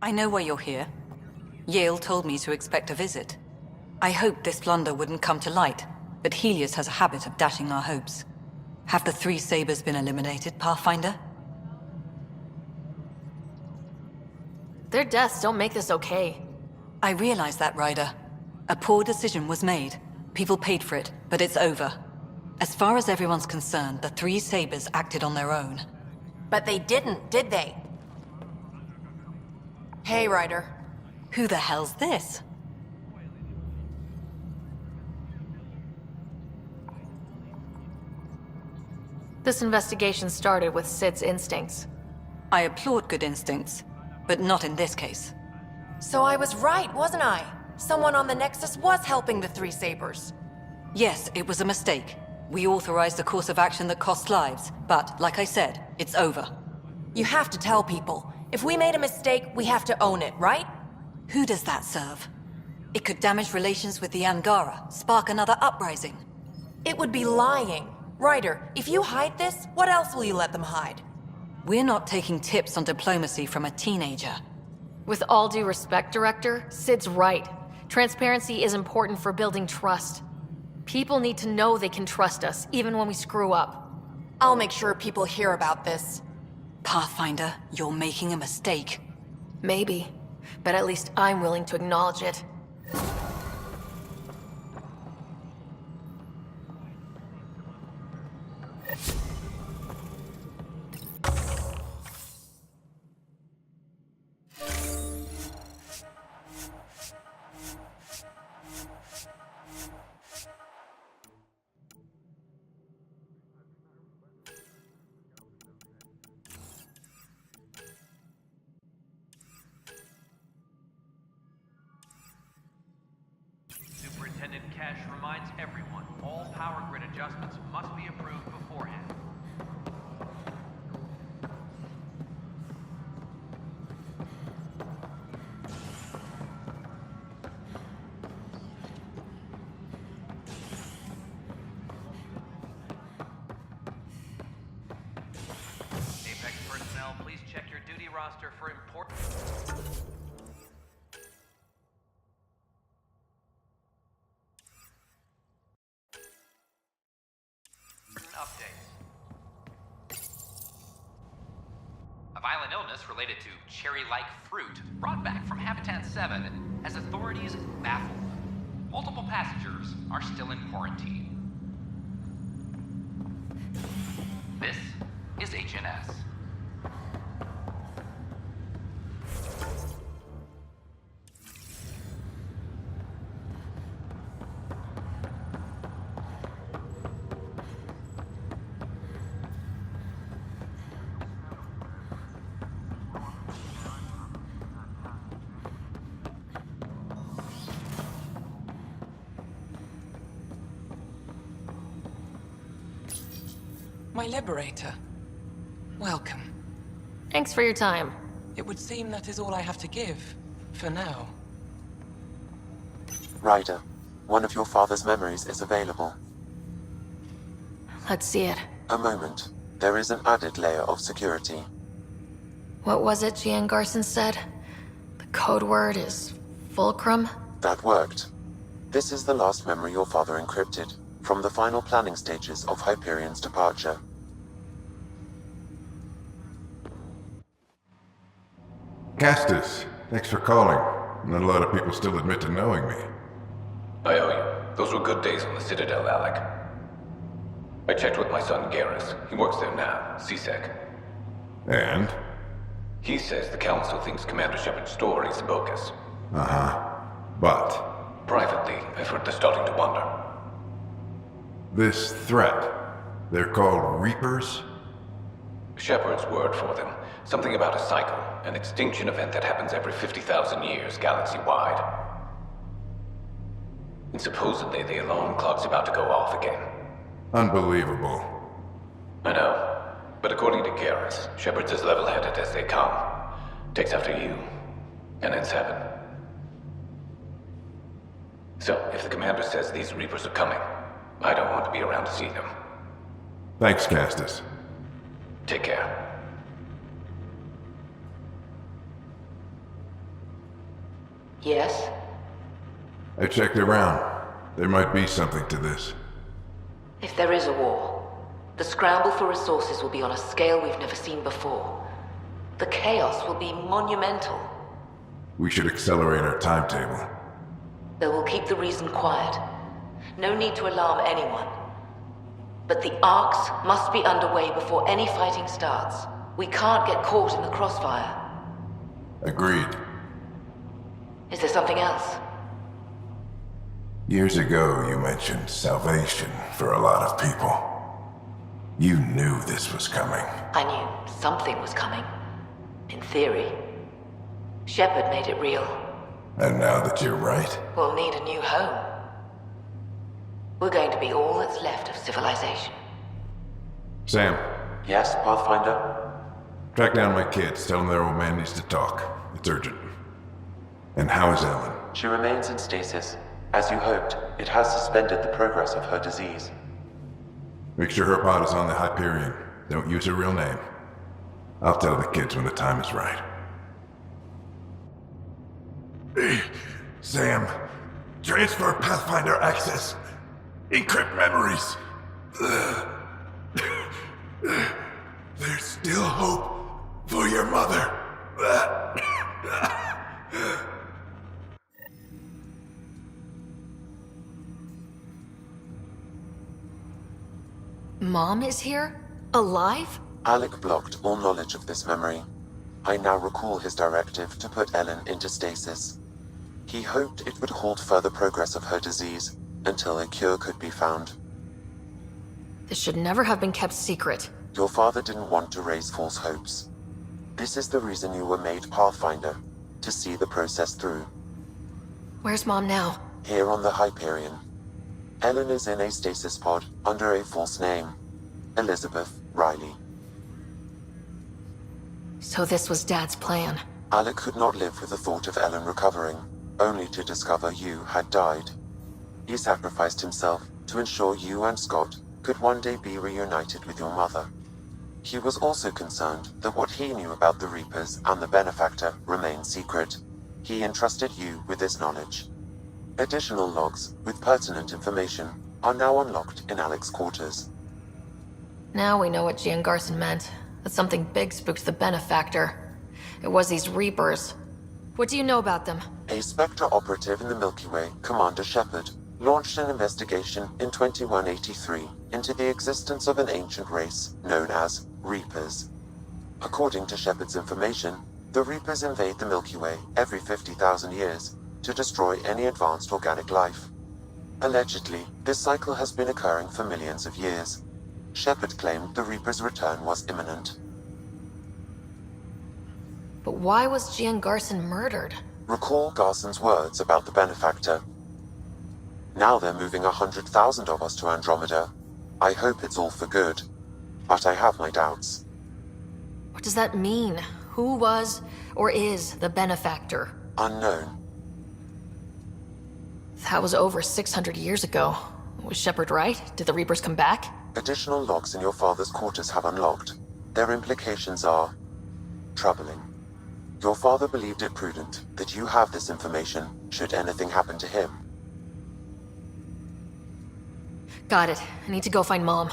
I know why you're here. Yale told me to expect a visit. I hoped this blunder wouldn't come to light, but Helios has a habit of dashing our hopes. Have the three Sabers been eliminated, Pathfinder? Their deaths don't make this okay. I realize that, Ryder. A poor decision was made. People paid for it, but it's over. As far as everyone's concerned, the three Sabers acted on their own. But they didn't, did they? Hey, Ryder. Who the hell's this? This investigation started with Sid's instincts. I applaud good instincts, but not in this case. So I was right, wasn't I? Someone on the Nexus was helping the three Sabers. Yes, it was a mistake. We authorized a course of action that cost lives, but, like I said, it's over. You have to tell people. If we made a mistake, we have to own it, right? Who does that serve? It could damage relations with the Angara, spark another uprising. It would be lying. Ryder, if you hide this, what else will you let them hide? We're not taking tips on diplomacy from a teenager. With all due respect, Director, Sid's right. Transparency is important for building trust. People need to know they can trust us, even when we screw up. I'll make sure people hear about this. Pathfinder, you're making a mistake. Maybe, but at least I'm willing to acknowledge it. Superintendent Cash reminds everyone, all power grid adjustments must be approved beforehand. Apex personnel, please check your duty roster for important updates. A violent illness related to cherry-like fruit brought back from Habitat 7 has authorities baffled. Multiple passengers are still in quarantine. This is HNS. My liberator. Welcome. Thanks for your time. It would seem that is all I have to give, for now. Ryder, one of your father's memories is available. Let's see it. A moment. There is an added layer of security. What was it Gian Garson said? The code word is Fulcrum? That worked. This is the last memory your father encrypted, from the final planning stages of Hyperion's departure. Castus, thanks for calling. Not a lot of people still admit to knowing me. I owe you. Those were good days on the Citadel, Alec. I checked with my son Garrus. He works there now, CSEC. And? He says the Council thinks Commander Shepard's story is bogus. Uh-huh. But? Privately, I've heard they're starting to wonder. This threat, they're called Reapers? Shepard's word for them. Something about a cycle, an extinction event that happens every 50,000 years, galaxy-wide. And supposedly the alarm clock's about to go off again. Unbelievable. I know. But according to Garrus, Shepard's as level-headed as they come. Takes after you. And then 7. So, if the commander says these Reapers are coming, I don't want to be around to see them. Thanks, Castus. Take care. Yes? I checked around. There might be something to this. If there is a war, the scramble for resources will be on a scale we've never seen before. The chaos will be monumental. We should accelerate our timetable. Though we'll keep the reason quiet. No need to alarm anyone. But the arcs must be underway before any fighting starts. We can't get caught in the crossfire. Agreed. Is there something else? Years ago, you mentioned salvation for a lot of people. You knew this was coming. I knew something was coming. In theory. Shepard made it real. And now that you're right, We'll need a new home. We're going to be all that's left of civilization. Sam, Yes, Pathfinder? track down my kids. Tell them their old man needs to talk. It's urgent. And how is Ellen? She remains in stasis. As you hoped, it has suspended the progress of her disease. Make sure her pod is on the Hyperion. Don't use her real name. I'll tell the kids when the time is right. Sam, transfer Pathfinder access. Encrypt memories. There's still hope for your mother. Mom is here? Alive? Alec blocked all knowledge of this memory. I now recall his directive to put Ellen into stasis. He hoped it would halt further progress of her disease until a cure could be found. This should never have been kept secret. Your father didn't want to raise false hopes. This is the reason you were made Pathfinder, to see the process through. Where's Mom now? Here on the Hyperion. Ellen is in a stasis pod under a false name. Elizabeth Riley. So this was Dad's plan. Alec could not live with the thought of Ellen recovering, only to discover you had died. He sacrificed himself to ensure you and Scott could one day be reunited with your mother. He was also concerned that what he knew about the Reapers and the Benefactor remained secret. He entrusted you with this knowledge. Additional logs with pertinent information are now unlocked in Alec's quarters. Now we know what Gian Garson meant. That something big spooked the Benefactor. It was these Reapers. What do you know about them? A Spectre operative in the Milky Way, Commander Shepard, launched an investigation in 2183 into the existence of an ancient race known as Reapers. According to Shepard's information, the Reapers invade the Milky Way every 50,000 years to destroy any advanced organic life. Allegedly, this cycle has been occurring for millions of years. Shepard claimed the Reaper's return was imminent. But why was Gian Garson murdered? Recall Garson's words about the Benefactor. Now they're moving 100,000 of us to Andromeda. I hope it's all for good, but I have my doubts. What does that mean? Who was or is the Benefactor? Unknown. That was over 600 years ago. Was Shepard right? Did the Reapers come back? Additional logs in your father's quarters have unlocked. Their implications are troubling. Your father believed it prudent that you have this information should anything happen to him. Got it. I need to go find Mom.